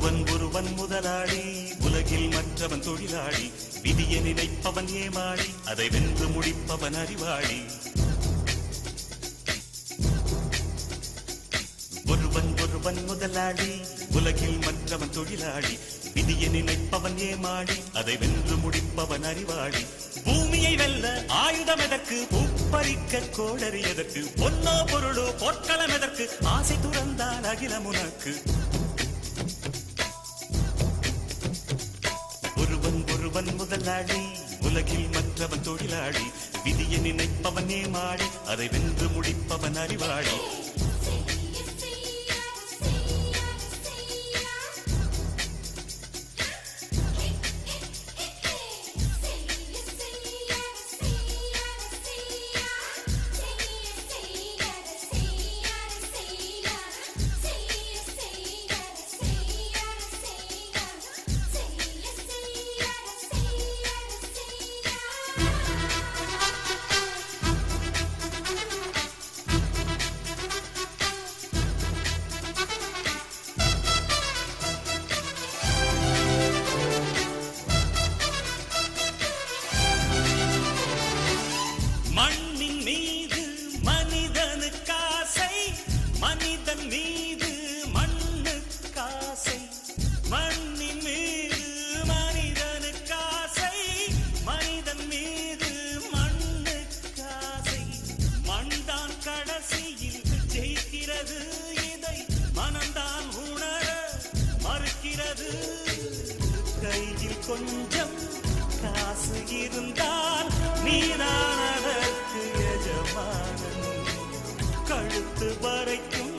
ஒருவன் முதலாளி, உலகில் மற்றவன் தொழிலாளி, விதியை நினைப்பவன் ஏமாளி, அதை வென்று முடிப்பவன் அறிவாளி. ஒருவன் முதலாளி, உலகில் மற்றவன் தொழிலாளி, விதியை நினைப்பவன் ஏமாளி, அதை வென்று முடிப்பவன் அறிவாளி. பூமியை வெல்ல ஆயுதம் எதற்கு, பூப்பறிக்க கோடரி எதற்கு, பொன்னோ பொருளோ பொற்களம் எதற்கு, ஆசை துறந்தால் அகிலம் உனக்கு. ஒருவன் முதலாளி, உலகில் மற்றவன் தொழிலாளி, விதியை நினைப்பவன் ஏமாளி, அதை வென்று முடிப்பவன் அறிவாளி. மண்ணின் மீது மனிதனுக்காசை, மனிதன் மீது மண்ணுக்காசை. மண்ணின் மீது மனிதனுக்காசை, மனிதன் மீது மண்ணுக்காசை. மண்தான் கடைசியில் ஜெயிக்கிறது, இதை மனம்தான் உணர மறுக்கிறது. கையில் கொஞ்சம் காசு இருந்தால் நீதான் அதற்கு எஜமானன். கழுத்து வரைக்கும்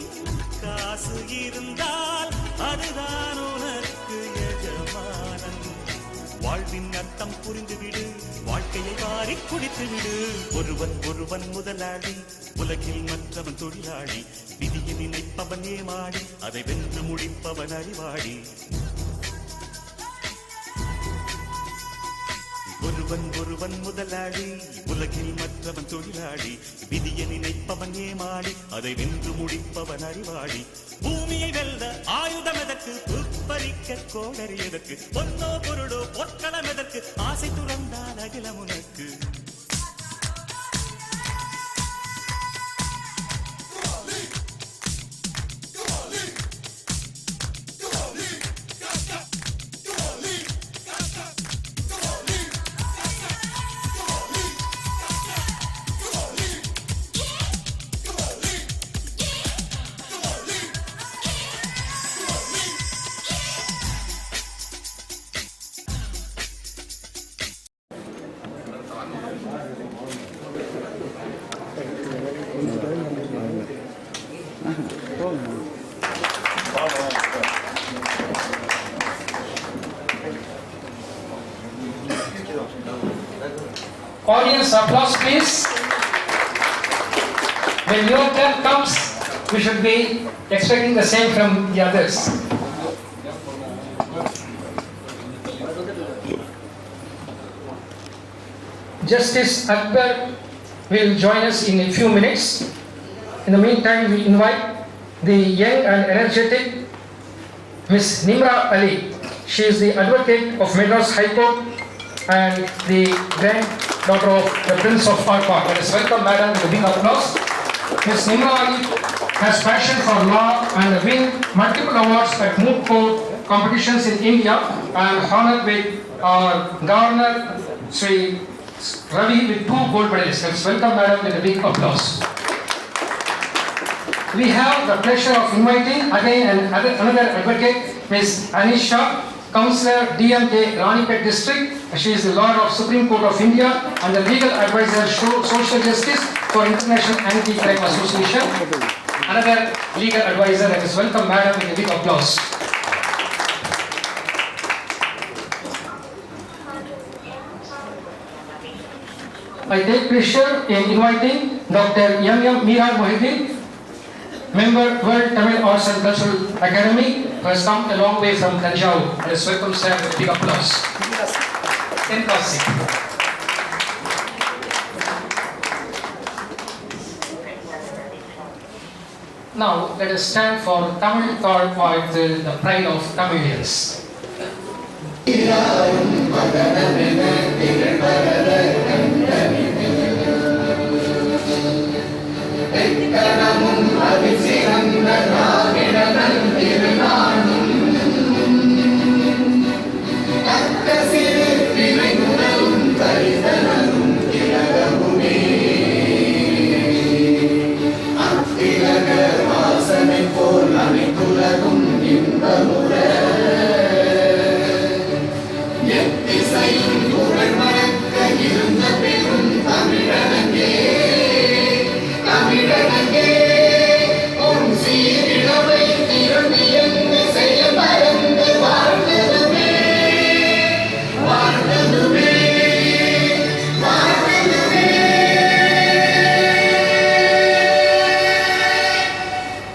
காசு இருந்தால் அதுதான் உனக்கு எஜமானன். வாழ்வின் அர்த்தம் புரிந்துவிடு, வாழ்க்கையை வாரி குடித்துவிடு. ஒருவன் முதலாளி, உலகில் மற்றவன் தொழிலாளி, விதியை நினைப்பவன் ஏமாளி, அதை வென்று முடிப்பவன் அறிவாளி. ஒருவன் முதலாளி, உலகில் மற்றவன் தொழிலாளி, விதியை நினைப்பவன் ஏமாளி, அதை வென்று முடிப்பவன் அறிவாளி. பூமியை வெல்ல ஆயுதம் எதற்கு, துப்பறிக்க கோடரி எதற்கு, பொன்னோ பொருளோ பொற்களம் எதற்கு, ஆசை துறந்தால் அகிலம் உனக்கு. Audience applause please. When your turn comes, we should be expecting the same from the others. Justice Akbar will join us in a few minutes. In the meantime, we invite the young and energetic Ms. Nimra Ali. She is the advocate of Madras High Court and the granddaughter of the Prince of Arcot. Let us welcome Madam with a big applause. Ms. Nimra Ali has passion for law and win multiple awards at moot court competitions in India and honored with our Governor Sri Ravi with 2 gold medals. Let's welcome Madam with a big applause. We have the pleasure of inviting again another advocate, Ms. Anisha, Councillor DMK Ranipet District. She is the lawyer of Supreme Court of India and the legal advisor Social Justice for International Anti-Crime Association. Another legal advisor. Let us welcome Madam with a big applause. I take pleasure in inviting Dr. M. Mirar Mohideen, member World Tamil Arts and Cultural Academy, who has come a long way from Tanjavur. Let us welcome sir with big applause. Now let us stand for Tamil Thought with the pride of Tamilians.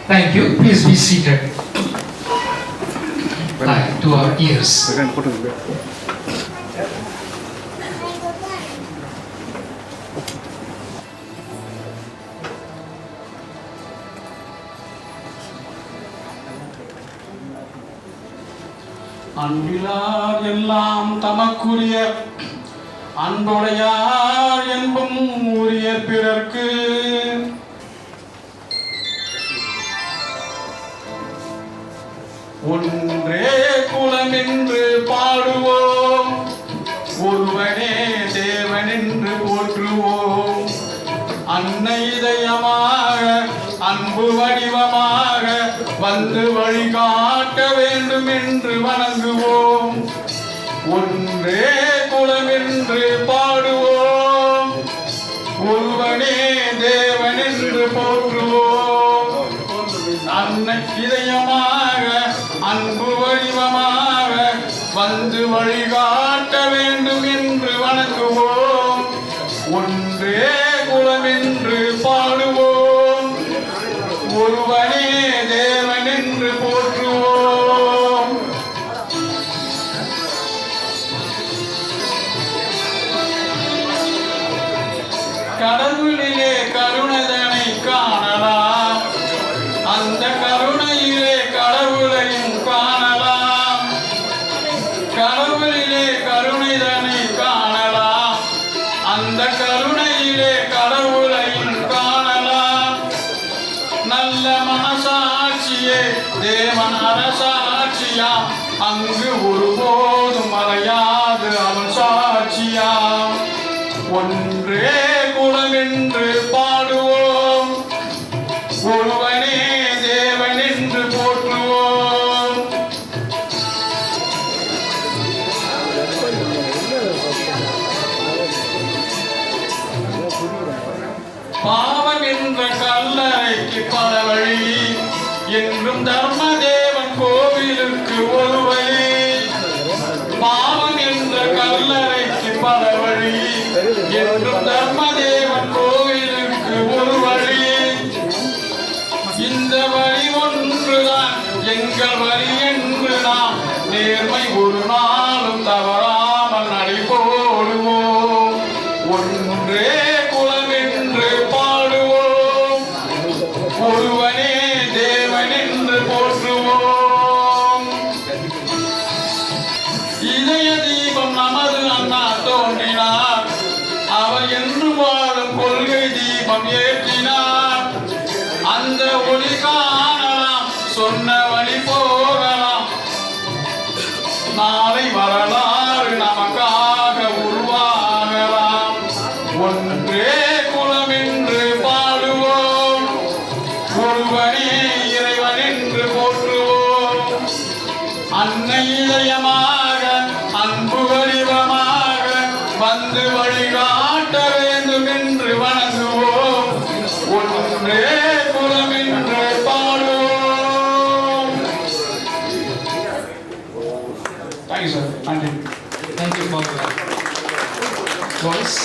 Thank you. Please be seated. To our ears. அன்பிலார் எல்லாம் தமக்குரிய அன்புடையார் என்பும் உரிய பிறர்க்கு ஒன்றே குலம் என்று பாடுவோம், ஒருவனே தேவன் என்று போற்றுவோம். அன்னை இதயமாக அன்பு வடிவமாக வந்து வழிகாட்ட வேண்டும் என்று வணங்குவோம். ஒன்றே குலம் என்று பாடுவோம், ஒருவனே தேவன் என்று போற்றுவோம். அன்னை இதயமாக அன்பு வடிவமாக வந்து வழிகாட்ட வேண்டும் என்று வணங்குவோம். ஒன்றே குலம் என்று பாடுவோம், ஒருவனே தேவன் என்று போற்றுவோம். கடவுளிலே கருணைதனை காணலாம், அந்த கருணையிலே கடவுளையும் காணலாம். கடவுளிலே கருணைதனை காணலாம், அந்த கருணையிலே கடவுளையும் காணலாம். நல்ல மனசாட்சியே தேவன் அரசாட்சியாம், அங்கு ஒருபோதும் மறையாது அவன் சாட்சியாம். ஒன்றே குலம் என்று பாடுவோம், ஒருவனே தேவன் என்று போற்றுவோம். பாவம் என்ற கல்லறைக்கு பல வழி, என்றும் தர்மதேவன் கோவிலுக்கு ஒரு வழி. பாவம் என்ற கல்லறைக்கு பல வழி, என்றும் தர்மதேவன் கோவிலுக்கு ஒரு வழி. இந்த வழி ஒன்றுதான் எங்கள் வழி என்று நாம் நேர்மை ஒரு நாளும் தவறாமல் நடைபோடுவோம். ஒன்றே குலம் என்று பாடுவோம், ஒருவனே தேவன் என்று போற்றுவோம். இதய தீபம் நமது அண்ணா தோன்றினார், அவர் என்று வாழும் கொள்கை தீபம் ஏற்றினார். அந்த ஒளி காணலாம், சொன்ன வழி போகலாம், நாளை வரலாறு நமக்காக உருவாகலாம். ஒன்றே குலம் என்று பாடுவோம், ஒருவனே இறைவன் என்று போற்றுவோம். அன்னை இதயமாக அன்பு வடிவமாக வந்து வழிகாட்ட வேண்டும் என்று வணங்குவோம். ஒன்றே குலம் என்று பாடுவோம். Thank you, sir. Thank you. Thank you for your voice.